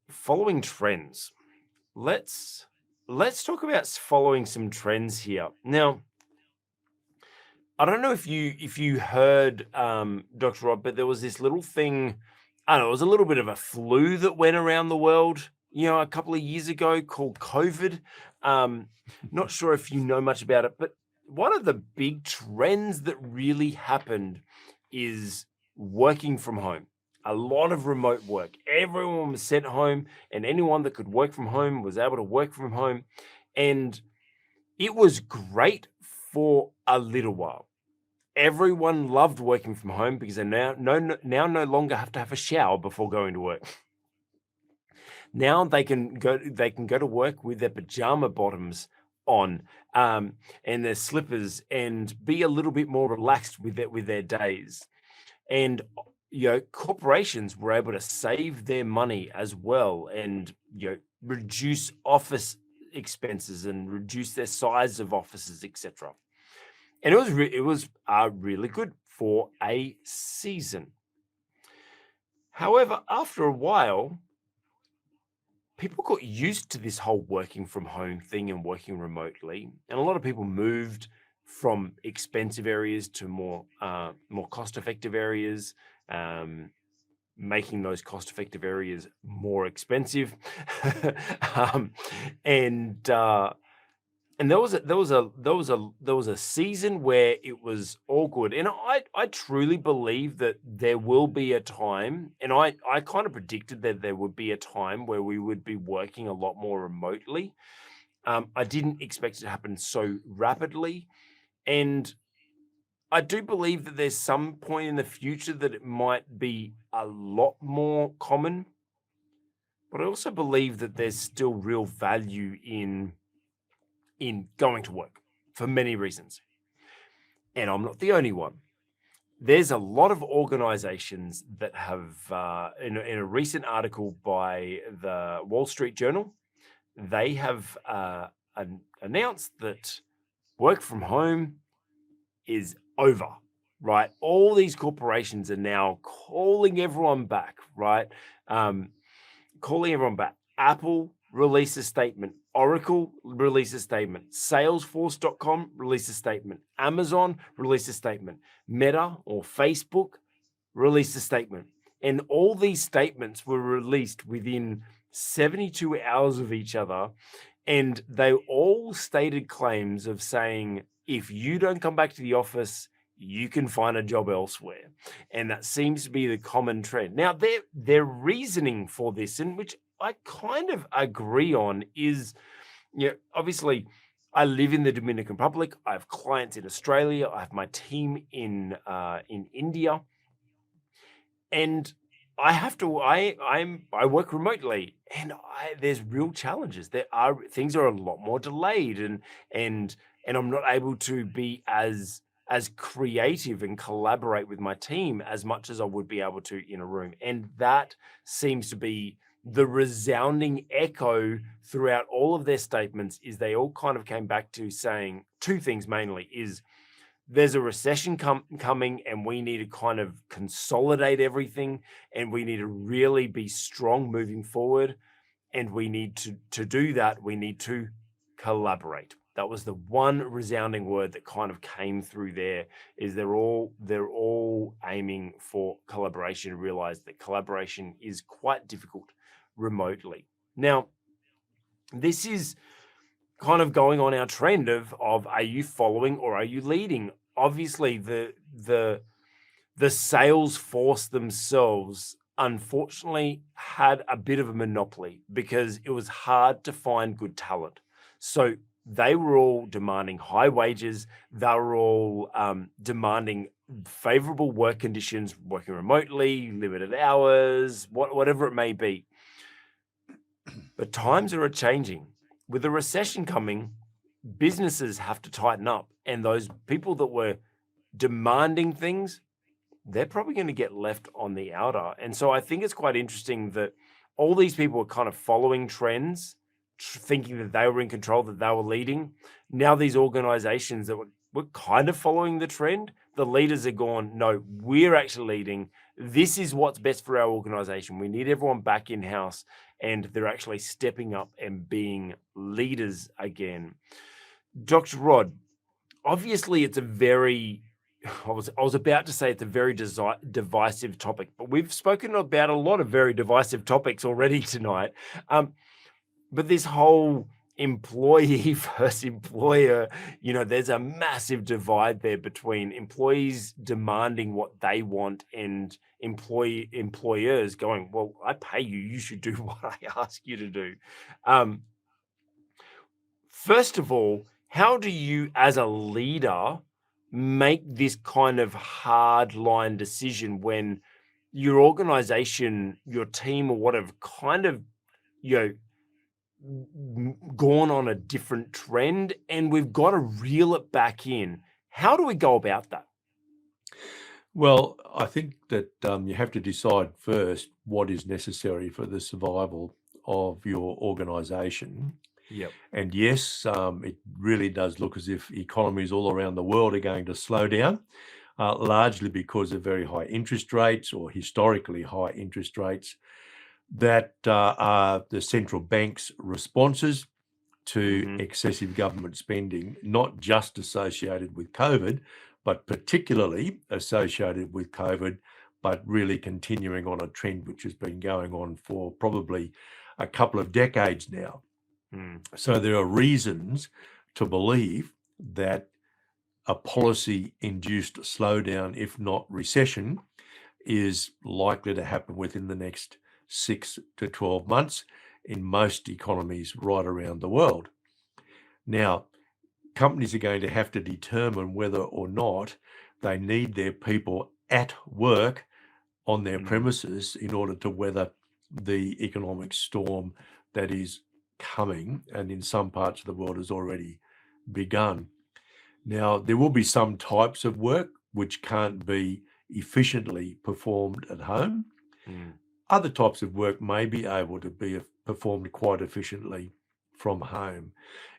following trends. Let's let's talk about following some trends here. Now, I don't know if you heard Dr. Rob, but there was this little thing, I don't know, it was a little bit of a flu that went around the world, a couple of years ago called COVID. Um, Not sure if you know much about it, but one of the big trends that really happened is working from home. A lot of remote work. Everyone was sent home, and anyone that could work from home was able to work from home. And it was great for a little while. Everyone loved working from home because they now no longer have to have a shower before going to work. Now they can go to work with their pajama bottoms on, and their slippers, and be a little bit more relaxed with their days. And corporations were able to save their money as well, and reduce office expenses and reduce their size of offices, etc. And it was really good for a season. However, after a while, people got used to this whole working from home thing and working remotely, and a lot of people moved from expensive areas to more cost effective areas, um, making those cost effective areas more expensive. um, and there was a season where it was all good, and I truly believe that there will be a time, and I kind of predicted that there would be a time where we would be working a lot more remotely. I didn't expect it to happen so rapidly, and I do believe that there's some point in the future that it might be a lot more common, but I also believe that there's still real value in going to work for many reasons. And I'm not the only one. There's a lot of organizations that have, in a recent article by the Wall Street Journal, they have announced that work from home is over, right? All these corporations are now calling everyone back, right? Um, Calling everyone back. Apple released a statement. Oracle released a statement. Salesforce.com released a statement. Amazon released a statement. Meta or Facebook released a statement. And all these statements were released within 72 hours of each other. And they all stated claims of saying, if you don't come back to the office, you can find a job elsewhere. And that seems to be the common trend. Now, their reasoning for this, and which I kind of agree on, is, obviously, I live in the Dominican Republic. I have clients in Australia. I have my team in India, and I have to. I work remotely, and there's real challenges. There are things are a lot more delayed, and and I'm not able to be as creative and collaborate with my team as much as I would be able to in a room. And that seems to be the resounding echo throughout all of their statements. Is they all kind of came back to saying two things mainly: is there's a recession coming, and we need to kind of consolidate everything, and we need to really be strong moving forward, and we need to do that, we need to collaborate. That was the one resounding word that kind of came through there. Is they're all aiming for collaboration, realize that collaboration is quite difficult remotely. Now, this is kind of going on our trend of are you following or are you leading? Obviously, the sales force themselves unfortunately had a bit of a monopoly because it was hard to find good talent. So they were all demanding high wages. They were all demanding favorable work conditions, working remotely, limited hours, whatever it may be. But times are changing. With the recession coming, businesses have to tighten up, and those people that were demanding things, they're probably going to get left on the outer. And so I think it's quite interesting that all these people are kind of following trends, thinking that they were in control, that they were leading. Now these organizations that were kind of following the trend, the leaders are gone, no, we're actually leading. This is what's best for our organization. We need everyone back in house, and they're actually stepping up and being leaders again. Dr. Rod, obviously it's a very I was about to say it's a very divisive topic, but we've spoken about a lot of very divisive topics already tonight. But this whole employee versus employer, there's a massive divide there between employees demanding what they want and employers going, well, I pay you, you should do what I ask you to do. First of all, how do you as a leader make this kind of hard line decision when your organization, your team or whatever kind of, gone on a different trend and we've got to reel it back in? How do we go about that? Well, I think that you have to decide first what is necessary for the survival of your organization. Yep. And yes, it really does look as if economies all around the world are going to slow down, largely because of very high interest rates or historically high interest rates that are the central bank's responses to excessive government spending, not just associated with COVID, but particularly associated with COVID, but really continuing on a trend which has been going on for probably a couple of decades now. So there are reasons to believe that a policy-induced slowdown, if not recession, is likely to happen within the next 6 to 12 months in most economies right around the world. Now, companies are going to have to determine whether or not they need their people at work on their premises in order to weather the economic storm that is coming, and in some parts of the world has already begun. Now, there will be some types of work which can't be efficiently performed at home. Other types of work may be able to be performed quite efficiently from home.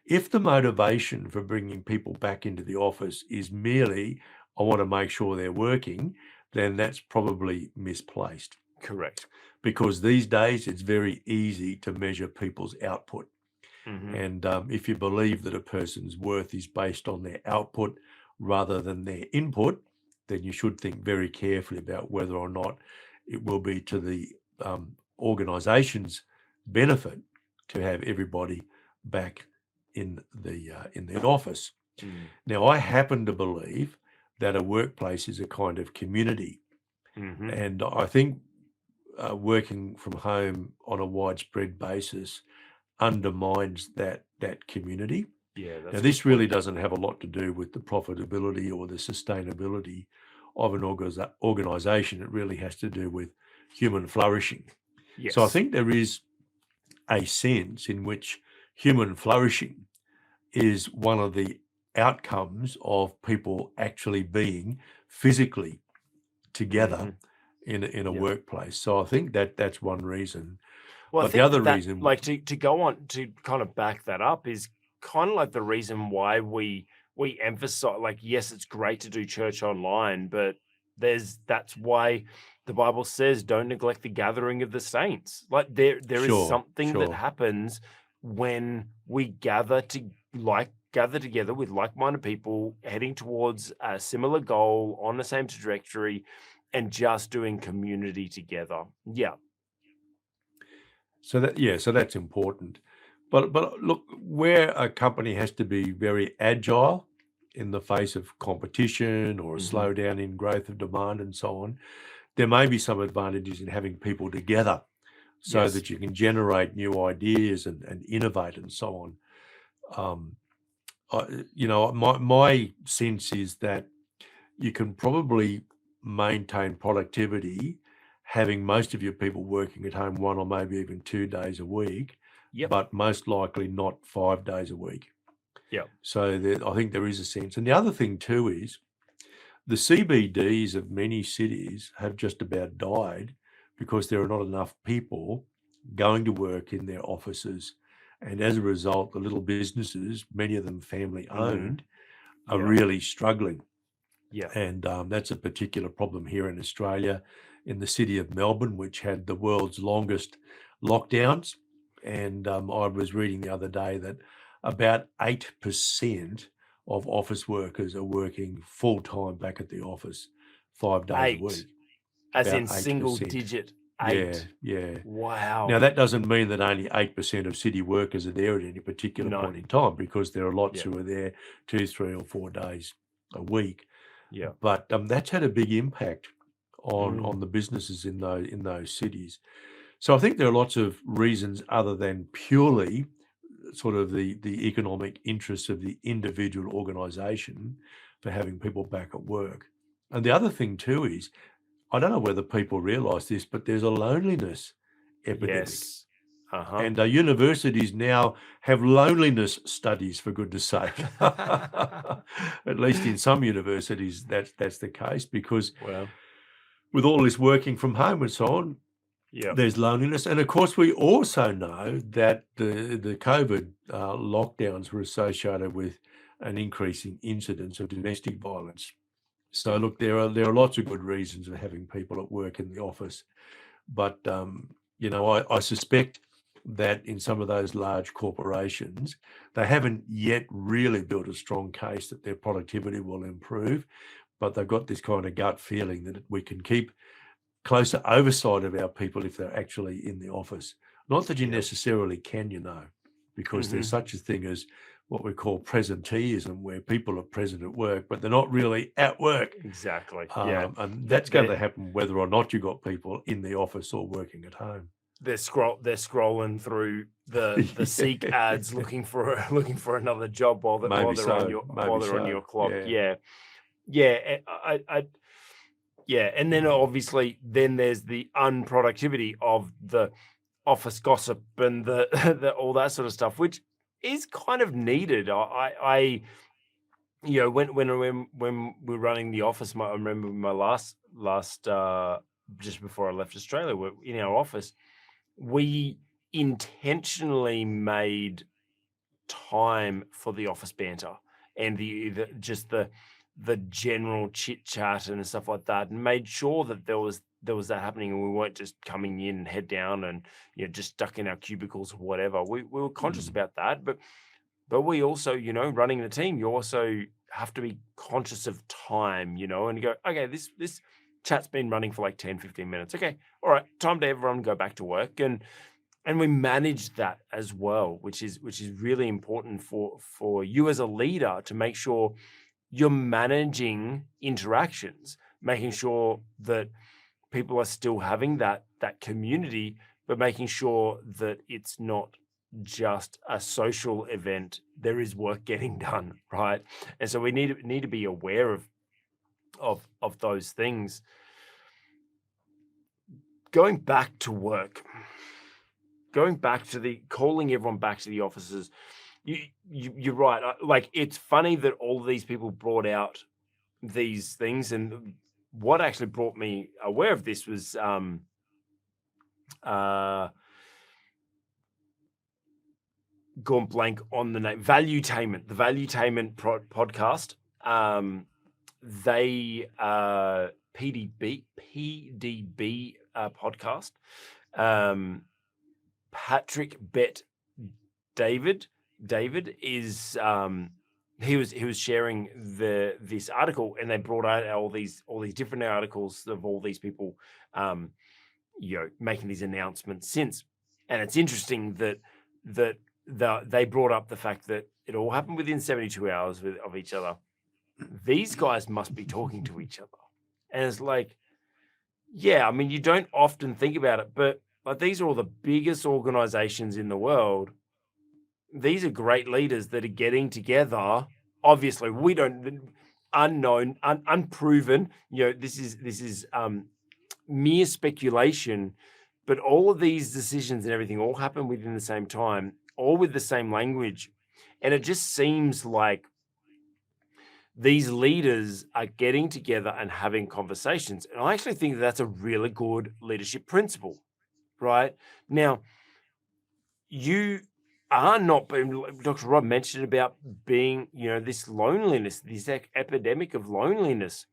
If the motivation for bringing people back into the office is merely, I want to make sure they're working, then that's probably misplaced. Correct. Because these days it's very easy to measure people's output. And if you believe that a person's worth is based on their output rather than their input, then you should think very carefully about whether or not it will be to the organization's benefit to have everybody back in the office. Now, I happen to believe that a workplace is a kind of community, and I think working from home on a widespread basis undermines that community. Now, this really doesn't have a lot to do with the profitability or the sustainability of an organization. It really has to do with human flourishing. So I think there is a sense in which human flourishing is one of the outcomes of people actually being physically together in a workplace. So I think that's one reason. Well, but the other reason, like to go on to kind of back that up, is kind of like the reason why we emphasize, like, yes, it's great to do church online, but that's why the Bible says don't neglect the gathering of the saints. Like there is something that happens when we gather together with like-minded people heading towards a similar goal on the same trajectory and just doing community together. So that's important. But look, where a company has to be very agile in the face of competition or a slowdown in growth of demand and so on, there may be some advantages in having people together so that you can generate new ideas and innovate and so on. My sense is that you can probably maintain productivity having most of your people working at home 1 or maybe even 2 days a week, but most likely not 5 days a week. So I think there is a sense. And the other thing too is the CBDs of many cities have just about died because there are not enough people going to work in their offices. And as a result, the little businesses, many of them family owned, are really struggling. Yeah. And that's a particular problem here in Australia, in the city of Melbourne, which had the world's longest lockdowns. And I was reading the other day that about 8% of office workers are working full time back at the office 5 days a 8, week. as About in single 8%. digit Yeah, 8. yeah. Now, Wow. that doesn't mean that only 8% of city workers are there at any particular No. point in time, because there are lots Yeah. who are there 2, 3, or 4 days a week. Yeah. But that's had a big impact on Mm. the businesses in those cities. So I think there are lots of reasons other than purely sort of the economic interests of the individual organisation for having people back at work. And the other thing too is, I don't know whether people realise this, but there's a loneliness epidemic. Yes. Uh-huh. And universities now have loneliness studies, for goodness sake. At least in some universities, that's the case, because Well, with all this working from home and so on, yeah. there's loneliness. And of course, we also know that the COVID lockdowns were associated with an increasing incidence of domestic violence. So look, there are lots of good reasons for having people at work in the office. But I suspect that in some of those large corporations, they haven't yet really built a strong case that their productivity will improve, but they've got this kind of gut feeling that we can keep closer oversight of our people if they're actually in the office. Not that you Yep. necessarily can, because there's such a thing as what we call presenteeism, where people are present at work, but they're not really at work. Exactly. Yeah. And that's going to happen whether or not you've got people in the office or working at home. They're scrolling through the Seek ads looking for another job while they're Maybe on so, your maybe on your so, clock. yeah. Yeah. Yeah, and then obviously there's the unproductivity of the office gossip and the all that sort of stuff, which is kind of needed. When we're running the office, I remember my last just before I left Australia, in our office, we intentionally made time for the office banter and the general chit chat and stuff like that, and made sure that there was that happening, and we weren't just coming in head down and just stuck in our cubicles or whatever. We were conscious about that, but we also, running the team, you also have to be conscious of time, and you go, okay, this chat's been running for like 10, 15 minutes. Okay, all right, time to everyone go back to work. And we manage that as well, which is really important for you as a leader to make sure you're managing interactions, making sure that people are still having that community, but making sure that it's not just a social event. There is work getting done, right? And so we need to be aware of those things. Going back to work, going back to calling everyone back to the offices. You're right. Like, it's funny that all of these people brought out these things, and what actually brought me aware of this was gone blank on the name. Valuetainment, the Valuetainment podcast. They PDB podcast. Patrick Bet David is he was sharing this article, and they brought out all these different articles of all these people making these announcements since. And it's interesting that they brought up the fact that it all happened within 72 hours of each other. These guys must be talking to each other. And it's like, yeah, I mean, you don't often think about it, but like, these are all the biggest organizations in the world. These are great leaders that are getting together. Obviously, we don't unknown, unproven. This is mere speculation, but all of these decisions and everything all happen within the same time, all with the same language, and it just seems like these leaders are getting together and having conversations. And I actually think that's a really good leadership principle, right? Now, you are not, but Dr. Rob mentioned about being, this loneliness, this epidemic of loneliness.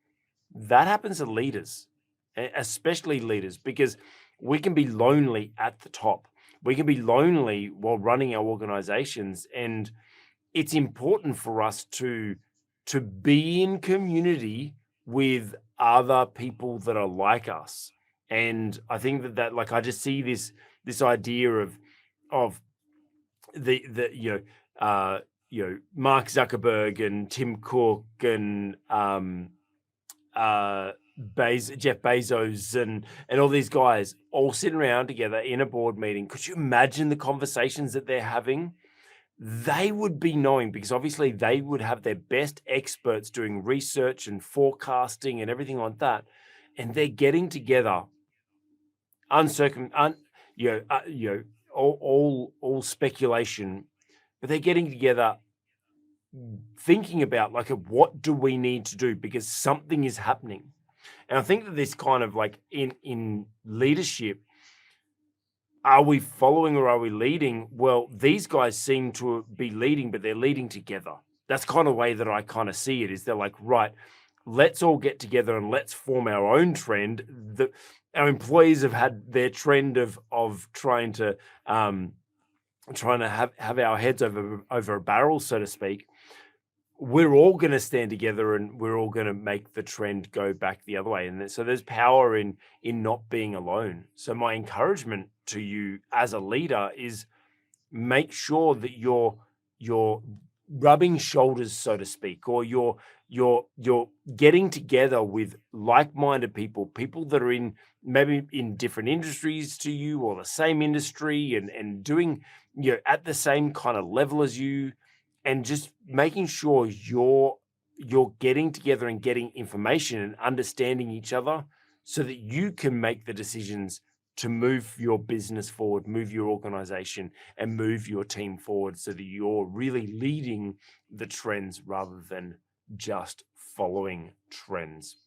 That happens to leaders, especially leaders, because we can be lonely at the top. We can be lonely while running our organizations, and it's important for us to be in community with other people that are like us. And I think that like I just see this idea of the Mark Zuckerberg and Tim Cook and Jeff Bezos and all these guys all sitting around together in a board meeting. Could you imagine the conversations that they're having? They would be knowing, because obviously they would have their best experts doing research and forecasting and everything like that, and they're getting together, all speculation, but they're getting together thinking about like what do we need to do because something is happening. And I think that this kind of like in leadership, are we following or are we leading? Well, these guys seem to be leading, but they're leading together. That's kind of way that I kind of see it, is they're like, right, let's all get together and let's form our own trend. Our employees have had their trend of trying to have our heads over a barrel, so to speak. We're all going to stand together and we're all going to make the trend go back the other way. And so there's power in not being alone. So my encouragement to you as a leader is make sure that you're rubbing shoulders, so to speak, or you're getting together with like-minded people that are in maybe in different industries to you or the same industry and doing at the same kind of level as you, and just making sure you're getting together and getting information and understanding each other so that you can make the decisions to move your business forward, move your organization, and move your team forward so that you're really leading the trends rather than just following trends.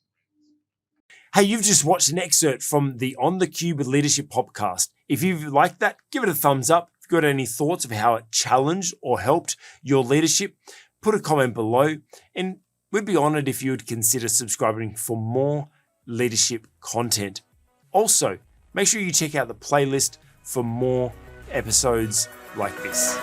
Hey, you've just watched an excerpt from the On the Cube with Leadership podcast. If you've liked that, give it a thumbs up. If you've got any thoughts of how it challenged or helped your leadership, put a comment below. And we'd be honored if you would consider subscribing for more leadership content. Also, make sure you check out the playlist for more episodes like this.